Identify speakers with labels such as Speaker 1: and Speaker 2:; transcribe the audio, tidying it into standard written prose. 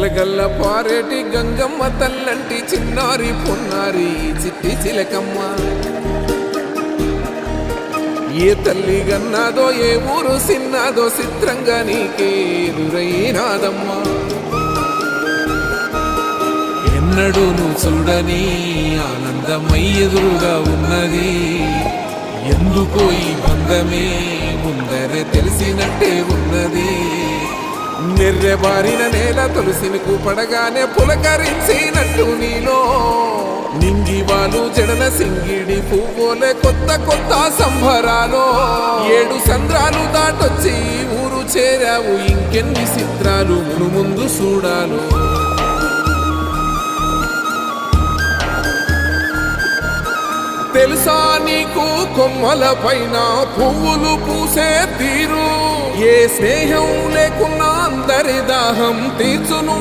Speaker 1: గలగల్ల పారేటి గంగమ్మ తల్లంటి చిన్నారి పొన్నారి చిట్టి చిలకమ్మ. ఏ తల్లి గన్నాదో ఏ ఊరు సిన్నాదో చిత్రంగా నీకే ఎదురైనాదమ్మా. ఎన్నడూ నువ్వు చూడని ఆనందమై ఎదురుగా ఉన్నది. ఎందుకో ఈ బంధమే ముందరే తెలిసినట్టే ఉన్నది. నెర్రెబారిన నేల తులసిని కూపడగానే పులకరించినట్టు నీలో నింగివాలు జడన సింగిడి పువ్వులే కొత్త కొత్త సంబరాలో. 7 సంద్రాలు దాటొచ్చి ఊరు చేరావు, ఇంకెన్ని చిత్రాలు ముందు చూడాలు. తెలుసా నీకు కొమ్మల పైన పువ్వులు పూసే తీరు. ఏ స్నేహం లేకున్నా అందరి దాహం తీర్చును.